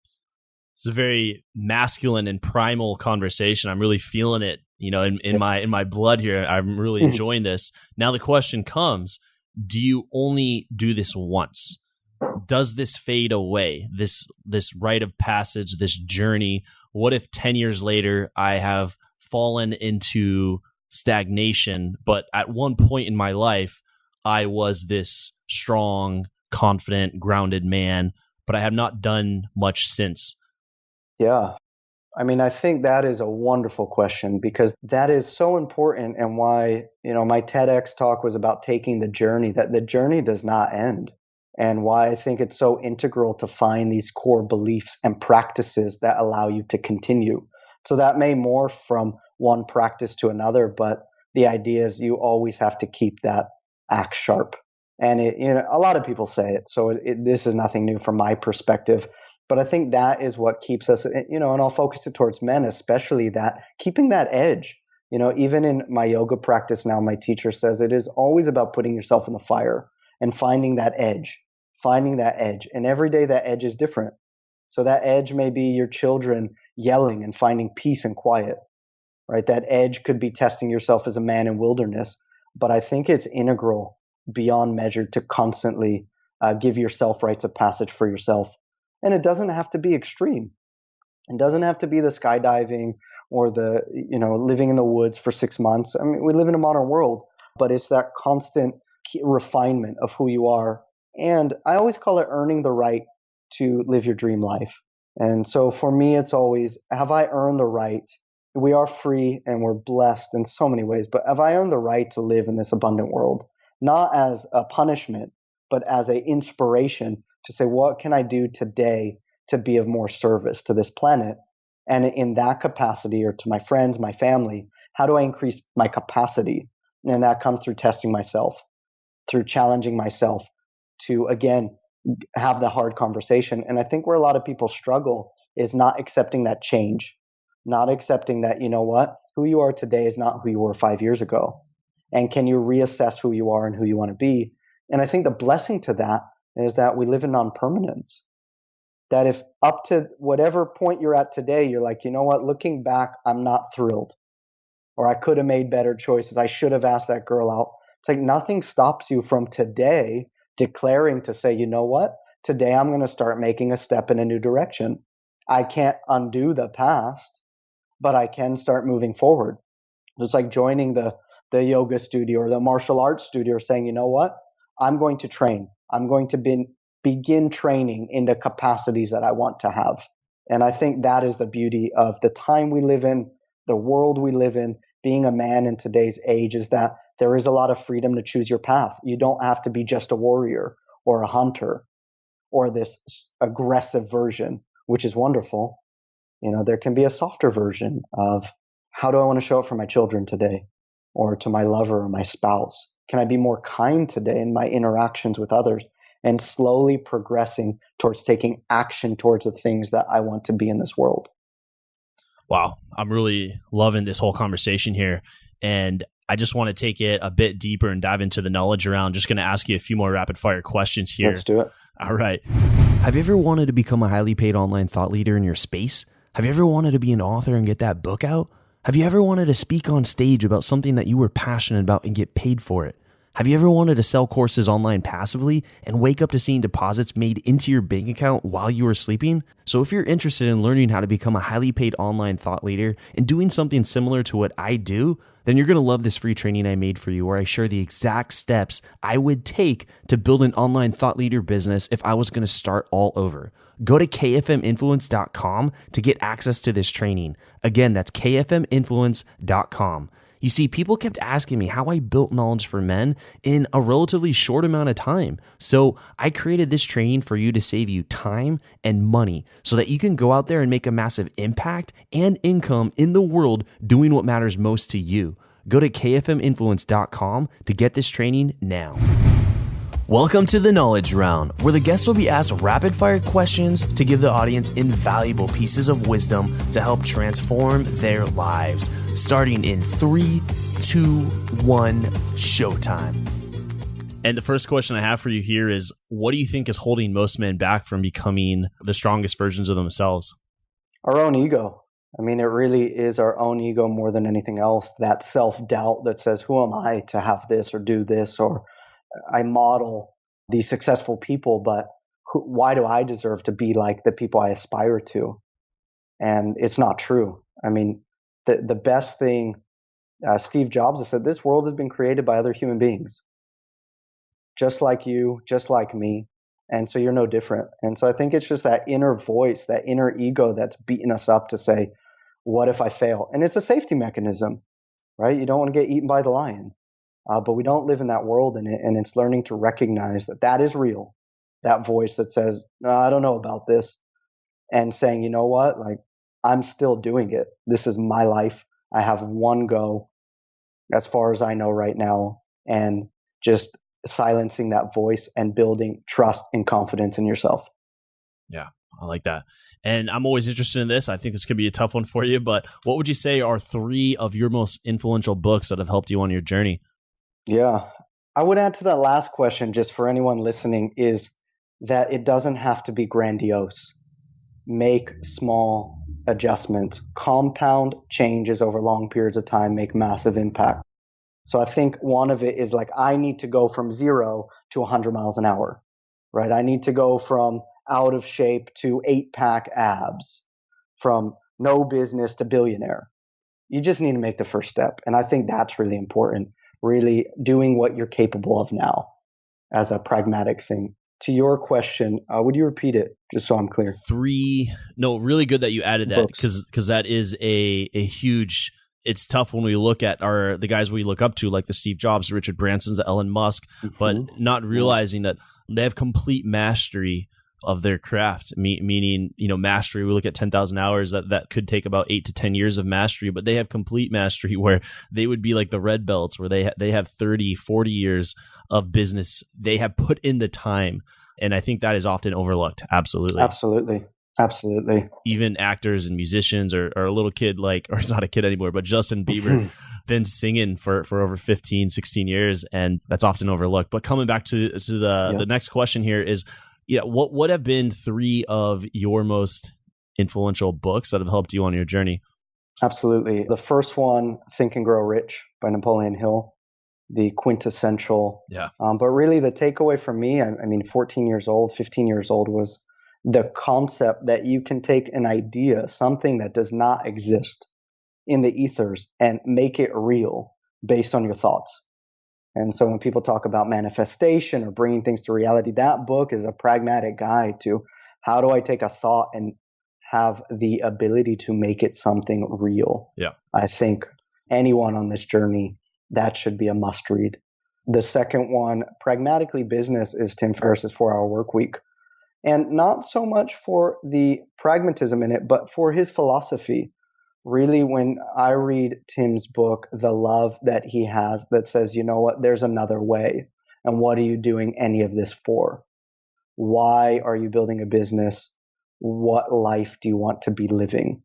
It's a very masculine and primal conversation. I'm really feeling it, in my blood here. I'm really enjoying this. Now the question comes, do you only do this once? Does this fade away? This rite of passage, this journey? What if 10 years later I have fallen into stagnation, but at one point in my life I was this strong, confident, grounded man, but I have not done much since? Yeah. I mean, I think that is a wonderful question, because that is so important, and why, my TEDx talk was about taking the journey, that the journey does not end. And why I think it's so integral to find these core beliefs and practices that allow you to continue. So that may morph from one practice to another, but the idea is you always have to keep that axe sharp. And a lot of people say it, so this is nothing new from my perspective. But I think that is what keeps us, and I'll focus it towards men, especially, that keeping that edge. Even in my yoga practice now, my teacher says it is always about putting yourself in the fire and finding that edge. And every day that edge is different. So that edge may be your children yelling and finding peace and quiet, right? That edge could be testing yourself as a man in wilderness. but I think it's integral beyond measure to constantly give yourself rites of passage for yourself. And it doesn't have to be extreme. It doesn't have to be the skydiving or the, living in the woods for 6 months. I mean, we live in a modern world, but it's that constant refinement of who you are. And I always call it earning the right to live your dream life. And so for me, it's always, have I earned the right? We are free and we're blessed in so many ways, but have I earned the right to live in this abundant world? Not as a punishment, but as an inspiration to say, what can I do today to be of more service to this planet? And in that capacity, or to my friends, my family, how do I increase my capacity? And that comes through testing myself, through challenging myself to, again, have the hard conversation. And I think where a lot of people struggle is not accepting that change, not accepting that, who you are today is not who you were 5 years ago. And can you reassess who you are and who you want to be? And I think the blessing to that is that we live in non-permanence. That if up to whatever point you're at today, you're like, looking back, I'm not thrilled. Or I could have made better choices. I should have asked that girl out. It's like nothing stops you from today declaring to say, today I'm going to start making a step in a new direction. I can't undo the past, but I can start moving forward. It's like joining the yoga studio or the martial arts studio, saying, I'm going to train. I'm going to begin training in the capacities that I want to have. And I think that is the beauty of the time we live in, the world we live in, being a man in today's age, is that there is a lot of freedom to choose your path. You don't have to be just a warrior or a hunter or this aggressive version, which is wonderful. There can be a softer version of, how do I want to show up for my children today, or to my lover or my spouse? Can I be more kind today in my interactions with others? And slowly progressing towards taking action towards the things that I want to be in this world. Wow. I'm really loving this whole conversation here. And I just want to take it a bit deeper and dive into the knowledge around. Just going to ask you a few more rapid fire questions here. Let's do it. All right. Have you ever wanted to become a highly paid online thought leader in your space? Have you ever wanted to be an author and get that book out? Have you ever wanted to speak on stage about something that you were passionate about and get paid for it? Have you ever wanted to sell courses online passively and wake up to seeing deposits made into your bank account while you were sleeping? So if you're interested in learning how to become a highly paid online thought leader and doing something similar to what I do, then you're going to love this free training I made for you, where I share the exact steps I would take to build an online thought leader business if I was going to start all over. Go to kfminfluence.com to get access to this training. Again, that's kfminfluence.com. You see, people kept asking me how I built knowledge for men in a relatively short amount of time. So I created this training for you to save you time and money so that you can go out there and make a massive impact and income in the world doing what matters most to you. Go to kfminfluence.com to get this training now. Welcome to the Knowledge Round, where the guests will be asked rapid-fire questions to give the audience invaluable pieces of wisdom to help transform their lives. Starting in 3, 2, 1, showtime. And the first question I have for you here is, what do you think is holding most men back from becoming the strongest versions of themselves? Our own ego. I mean, it really is our own ego more than anything else. That self-doubt that says, who am I to have this or do this? Or I model these successful people, but why do I deserve to be like the people I aspire to? And it's not true. I mean, the best thing, Steve Jobs has said, this world has been created by other human beings, just like you, just like me. And so you're no different. And so I think it's just that inner voice, that inner ego that's beating us up to say, what if I fail? And it's a safety mechanism, right? You don't want to get eaten by the lion. But we don't live in that world, and it's learning to recognize that that is real. That voice that says, no, I don't know about this, and saying, you know what, like, I'm still doing it. This is my life. I have one go as far as I know right now, and just silencing that voice and building trust and confidence in yourself. Yeah, I like that. And I'm always interested in this. I think this could be a tough one for you, but what would you say are 3 of your most influential books that have helped you on your journey? Yeah, I would add to that last question, just for anyone listening, is that it doesn't have to be grandiose. Make small adjustments. Compound changes over long periods of time make massive impact. So I think one of it is like, I need to go from 0 to 100 miles an hour, right? I need to go from out of shape to 8-pack abs, from no business to billionaire. You just need to make the first step. And I think that's really important, really doing what you're capable of now as a pragmatic thing. To your question, would you repeat it just so I'm clear? Really good that you added that, because that is a huge, it's tough when we look at the guys we look up to, like the Steve Jobs, the Richard Bransons, the Elon Musk, but not realizing that they have complete mastery of their craft, meaning, mastery. We look at 10,000 hours, that could take about 8 to 10 years of mastery, but they have complete mastery where they would be like the red belts, where they have 30, 40 years of business. They have put in the time. And I think that is often overlooked. Absolutely. Even actors and musicians, or a little kid, or it's not a kid anymore, but Justin Bieber been singing for over 15, 16 years. And that's often overlooked. But coming back to the next question here is, what have been 3 of your most influential books that have helped you on your journey? Absolutely. The first one, Think and Grow Rich by Napoleon Hill, the quintessential. But really the takeaway for me, 14 years old, 15 years old, was the concept that you can take an idea, something that does not exist in the ethers, and make it real based on your thoughts. And so when people talk about manifestation or bringing things to reality, that book is a pragmatic guide to how do I take a thought and have the ability to make it something real. I think anyone on this journey, that should be a must read. The second one, Pragmatically Business, is Tim Ferriss's 4-Hour Work Week. And not so much for the pragmatism in it, but for his philosophy. Really, when I read Tim's book, the love that he has that says, you know what, there's another way. And what are you doing any of this for? Why are you building a business? What life do you want to be living?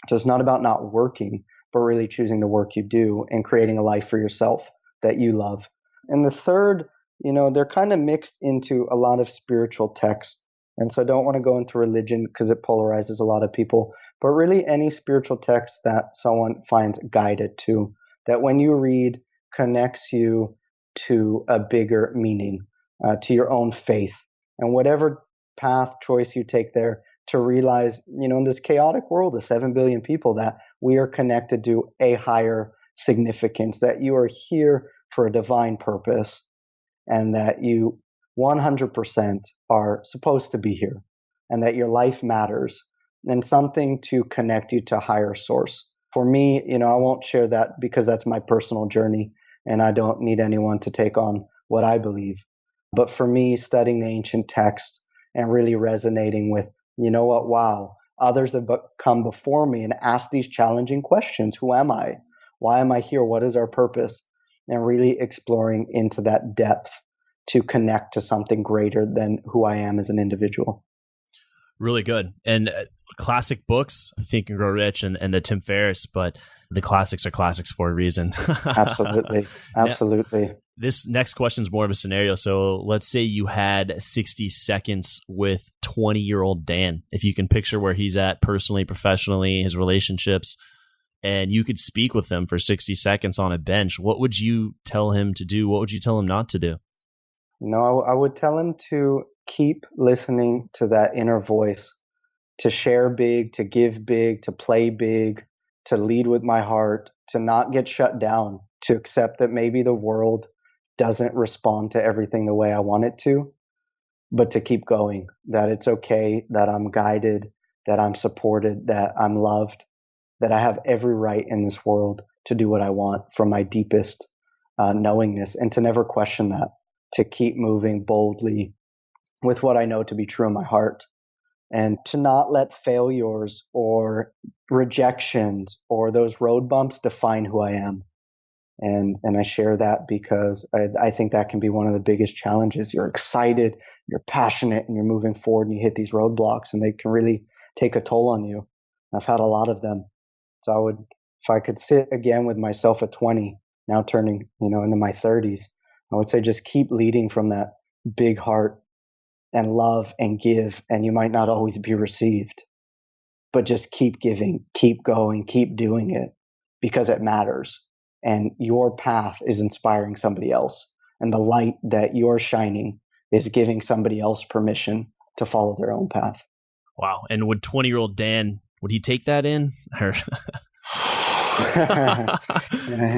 So it's not about not working, but really choosing the work you do and creating a life for yourself that you love. And the third, they're kind of mixed into a lot of spiritual texts. And so I don't want to go into religion because it polarizes a lot of people. But really any spiritual text that someone finds guided to, that when you read connects you to a bigger meaning, to your own faith. And whatever path choice you take there, to realize, in this chaotic world of 7 billion people, that we are connected to a higher significance, that you are here for a divine purpose, and that you 100% are supposed to be here, and that your life matters, and something to connect you to a higher source. For me, I won't share that because that's my personal journey and I don't need anyone to take on what I believe. But for me, studying the ancient texts and really resonating with, wow, others have come before me and asked these challenging questions. Who am I? Why am I here? What is our purpose? And really exploring into that depth to connect to something greater than who I am as an individual. Really good. And classic books, Think and Grow Rich and the Tim Ferriss, but the classics are classics for a reason. Absolutely. Now, this next question is more of a scenario. So let's say you had 60 seconds with 20-year-old Dan. If you can picture where he's at personally, professionally, his relationships, and you could speak with him for 60 seconds on a bench, what would you tell him to do? What would you tell him not to do? I would tell him to keep listening to that inner voice, to share big, to give big, to play big, to lead with my heart, to not get shut down, to accept that maybe the world doesn't respond to everything the way I want it to, but to keep going, that it's okay, that I'm guided, that I'm supported, that I'm loved, that I have every right in this world to do what I want from my deepest knowingness, and to never question that, to keep moving boldly with what I know to be true in my heart, and to not let failures or rejections or those road bumps define who I am. And I share that because I think that can be one of the biggest challenges. You're excited, you're passionate, and you're moving forward, and you hit these roadblocks, and they can really take a toll on you. I've had a lot of them. So if I could sit again with myself at 20, now turning, into my 30s, I would say just keep leading from that big heart and love and give, and you might not always be received, but just keep giving, keep going, keep doing it because it matters. and your path is inspiring somebody else. And the light that you're shining is giving somebody else permission to follow their own path. Wow. And would 20-year-old Dan, would he take that in?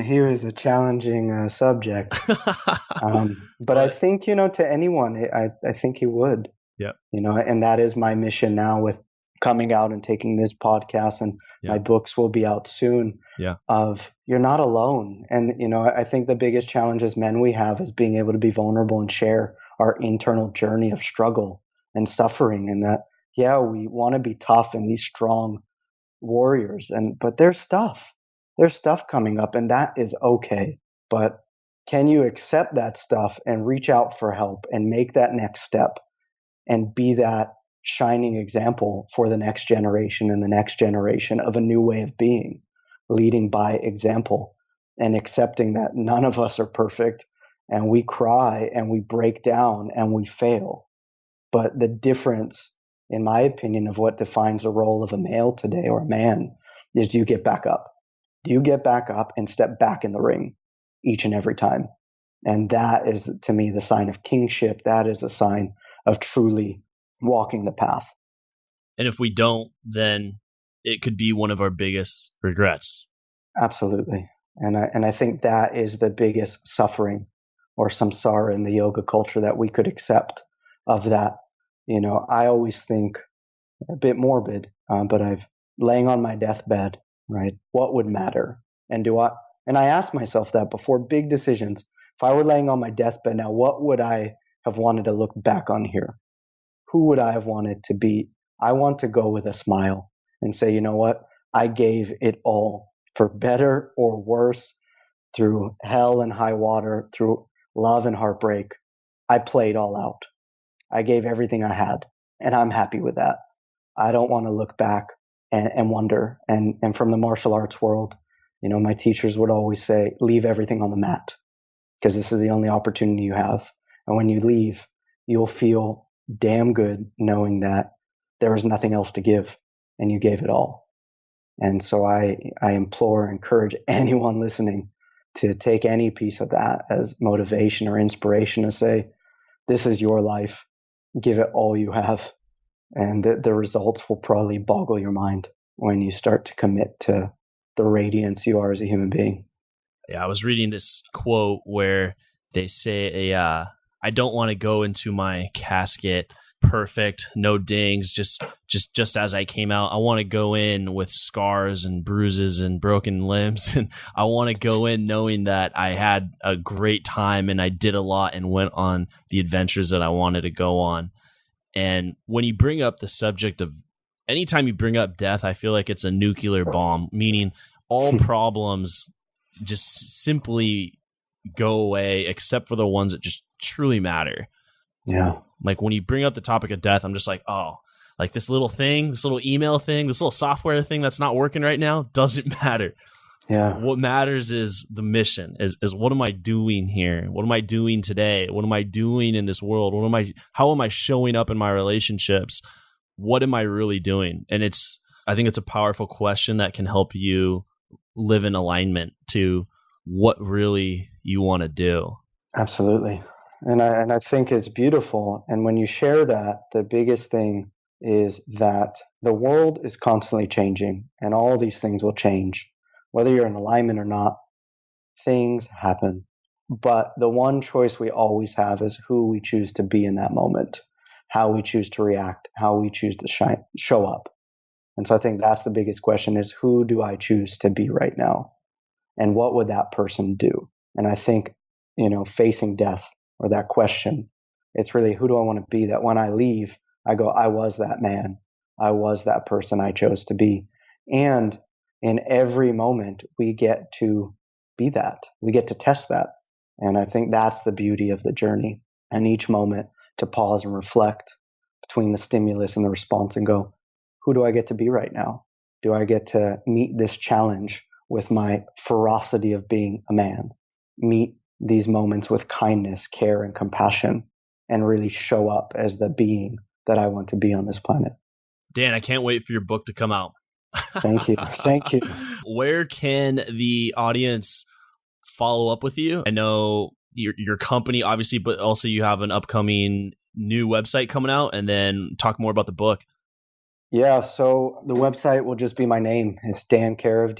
He was a challenging subject. But I think, to anyone, I think he would. Yeah. And that is my mission now with coming out and taking this podcast, and my books will be out soon. Yeah. Of you're not alone. And, I think the biggest challenge as men we have is being able to be vulnerable and share our internal journey of struggle and suffering. And that, we want to be tough and these strong warriors. But there's stuff coming up, and that is okay. But can you accept that stuff and reach out for help and make that next step and be that shining example for the next generation and the next generation of a new way of being, leading by example and accepting that none of us are perfect, and we cry and we break down and we fail. But the difference, in my opinion, of what defines the role of a male today or a man is, do you get back up? Do you get back up and step back in the ring each and every time? And that is, to me, the sign of kingship. That is a sign of truly walking the path. And if we don't, then it could be one of our biggest regrets. Absolutely. And I think that is the biggest suffering or samsara in the yoga culture that we could accept of that. I always think a bit morbid, but I've laying on my deathbed, right? What would matter? And I ask myself that before big decisions. If I were laying on my deathbed now, what would I have wanted to look back on here? Who would I have wanted to be? I want to go with a smile and say, you know what? I gave it all, for better or worse, through hell and high water, through love and heartbreak. I played all out. I gave everything I had, and I'm happy with that. I don't want to look back and wonder. And from the martial arts world, my teachers would always say, leave everything on the mat, because this is the only opportunity you have. And when you leave, you'll feel damn good knowing that there is nothing else to give, and you gave it all. And so I implore, encourage anyone listening to take any piece of that as motivation or inspiration to say, this is your life. Give it all you have. And the results will probably boggle your mind when you start to commit to the radiance you are as a human being. Yeah, I was reading this quote where they say, I don't want to go into my casket perfect, no dings, just as I came out. I want to go in with scars and bruises and broken limbs, and I want to go in knowing that I had a great time and I did a lot and went on the adventures that I wanted to go on. And when you bring up the subject of, anytime you bring up death, I feel like it's a nuclear bomb, meaning all problems just simply go away except for the ones that just truly matter. Yeah. Like when you bring up the topic of death, I'm just like, oh, like this little thing, this little email thing, this little software thing that's not working right now doesn't matter. Yeah. What matters is the mission, is what am I doing here? What am I doing today? What am I doing in this world? How am I showing up in my relationships? What am I really doing? And I think it's a powerful question that can help you live in alignment to what really you want to do. Absolutely. And I think it's beautiful. And when you share that, the biggest thing is that the world is constantly changing, and all these things will change. Whether you're in alignment or not, things happen. But the one choice we always have is who we choose to be in that moment, how we choose to react, how we choose to show up. And so I think that's the biggest question, is who do I choose to be right now? And what would that person do? And I think, facing death, or that question, it's really, who do I want to be, that when I leave, I go, I was that man. I was that person I chose to be. And in every moment, we get to be that. We get to test that. And I think that's the beauty of the journey. And each moment to pause and reflect between the stimulus and the response and go, who do I get to be right now? Do I get to meet this challenge with my ferocity of being a man? Meet these moments with kindness, care, and compassion, and really show up as the being that I want to be on this planet. Dan, I can't wait for your book to come out. Thank you. Thank you. Where can the audience follow up with you. I know your company, obviously, but also you have an upcoming new website coming out, and then talk more about the book. Yeah, so the website will just be my name. It's Dan Kariv,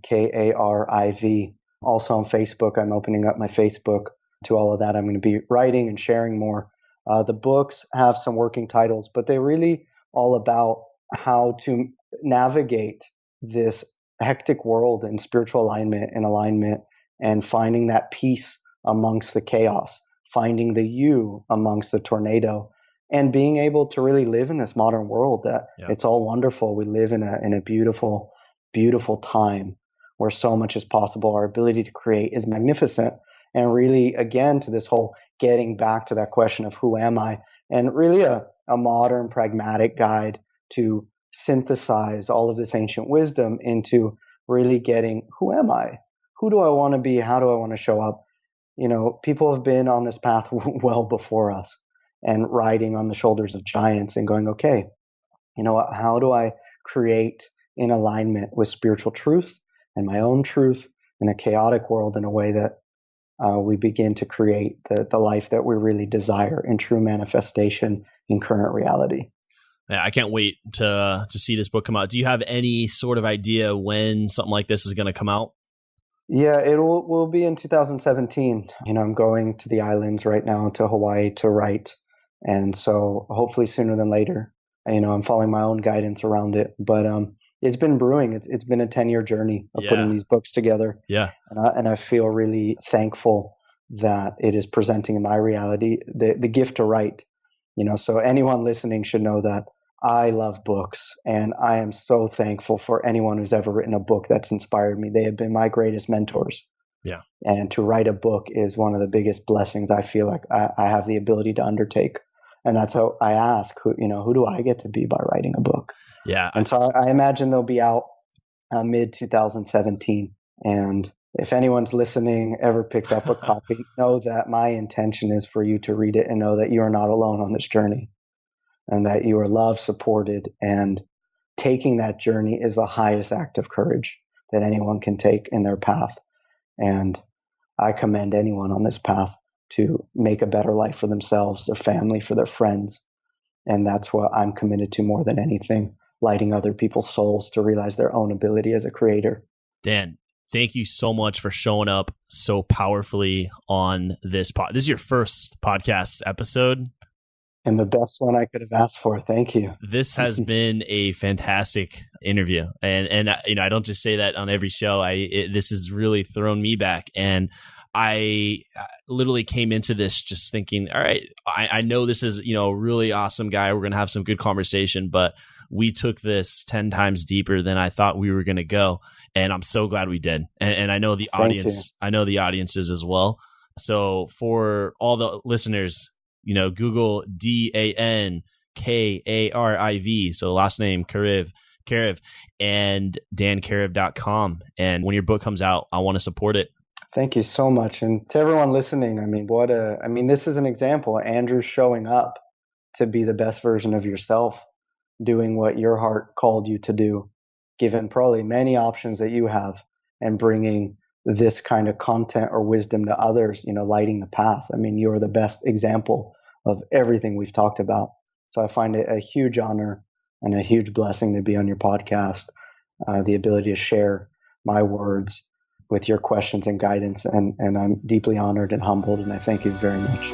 DANKARIV. Also on Facebook, I'm opening up my Facebook to all of that. I'm going to be writing and sharing more. The books have some working titles, but they're really all about how to navigate this hectic world in spiritual alignment and finding that peace amongst the chaos, finding the you amongst the tornado, and being able to really live in this modern world that it's all wonderful. We live in a beautiful, beautiful time where so much is possible. Our ability to create is magnificent. And really, again, to this whole getting back to that question of who am I, and really a modern pragmatic guide to synthesize all of this ancient wisdom into really getting, who am I? Who do I want to be? How do I want to show up? You know, people have been on this path well before us and riding on the shoulders of giants and going, okay, you know, how do I create in alignment with spiritual truth and my own truth in a chaotic world in a way that we begin to create the life that we really desire in true manifestation in current reality. Yeah, I can't wait to see this book come out. Do you have any sort of idea when something like this is going to come out? Yeah, it will be in 2017. You know, I'm going to the islands right now, to Hawaii, to write. And so hopefully sooner than later. You know, I'm following my own guidance around it. But it's been brewing. It's been a 10-year journey of putting these books together. Yeah. And I feel really thankful that it is presenting in my reality the gift to write. You know, so anyone listening should know that I love books, and I am so thankful for anyone who's ever written a book that's inspired me. They have been my greatest mentors. Yeah. And to write a book is one of the biggest blessings I feel like I have the ability to undertake. And that's how I ask, who do I get to be by writing a book? Yeah. And so I imagine they'll be out mid 2017. And if anyone's listening ever picks up a copy, know that my intention is for you to read it and know that you are not alone on this journey, and that you are loved, supported, and taking that journey is the highest act of courage that anyone can take in their path. And I commend anyone on this path to make a better life for themselves, their family, for their friends. And that's what I'm committed to more than anything, lighting other people's souls to realize their own ability as a creator. Dan, thank you so much for showing up so powerfully on this pod. This is your first podcast episode. And the best one I could have asked for. Thank you. This has been a fantastic interview. And you know, I don't just say that on every show. This has really thrown me back. And I literally came into this just thinking, all right, I know this is, you know, a really awesome guy. We're going to have some good conversation, but we took this 10 times deeper than I thought we were going to go. And I'm so glad we did. And I know the audience, I know the audience is as well. So for all the listeners, you know, Google DANKARIV. So the last name, Kariv, and dankariv.com. And when your book comes out, I want to support it. Thank you so much. And to everyone listening, I mean, this is an example. Andrew's showing up to be the best version of yourself, doing what your heart called you to do, given probably many options that you have, and bringing this kind of content or wisdom to others, you know, lighting the path. I mean, you're the best example of everything we've talked about. So I find it a huge honor and a huge blessing to be on your podcast, the ability to share my words with your questions and guidance. And I'm deeply honored and humbled, and I thank you very much.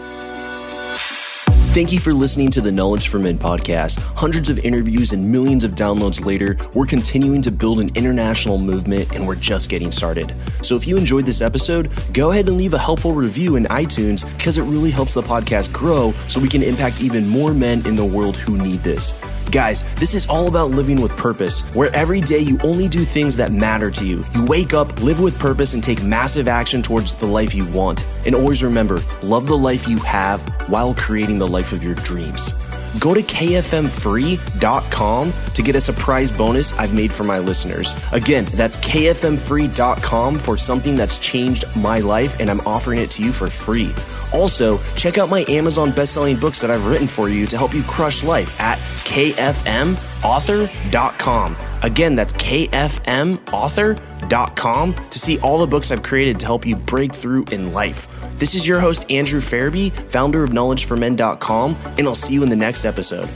Thank you for listening to the Knowledge for Men podcast. Hundreds of interviews and millions of downloads later, we're continuing to build an international movement, and we're just getting started. So if you enjoyed this episode, go ahead and leave a helpful review in iTunes, because it really helps the podcast grow so we can impact even more men in the world who need this. Guys, this is all about living with purpose, where every day you only do things that matter to you. You wake up, live with purpose, and take massive action towards the life you want. And always remember, love the life you have while creating the life of your dreams. Go to kfmfree.com to get a surprise bonus I've made for my listeners. Again, that's kfmfree.com for something that's changed my life, and I'm offering it to you for free. Also, check out my Amazon best-selling books that I've written for you to help you crush life at kfmauthor.com. Again, that's kfmauthor.com. knowledgeformen.com to see all the books I've created to help you break through in life. This is your host, Andrew Farabee, founder of knowledgeformen.com, and I'll see you in the next episode.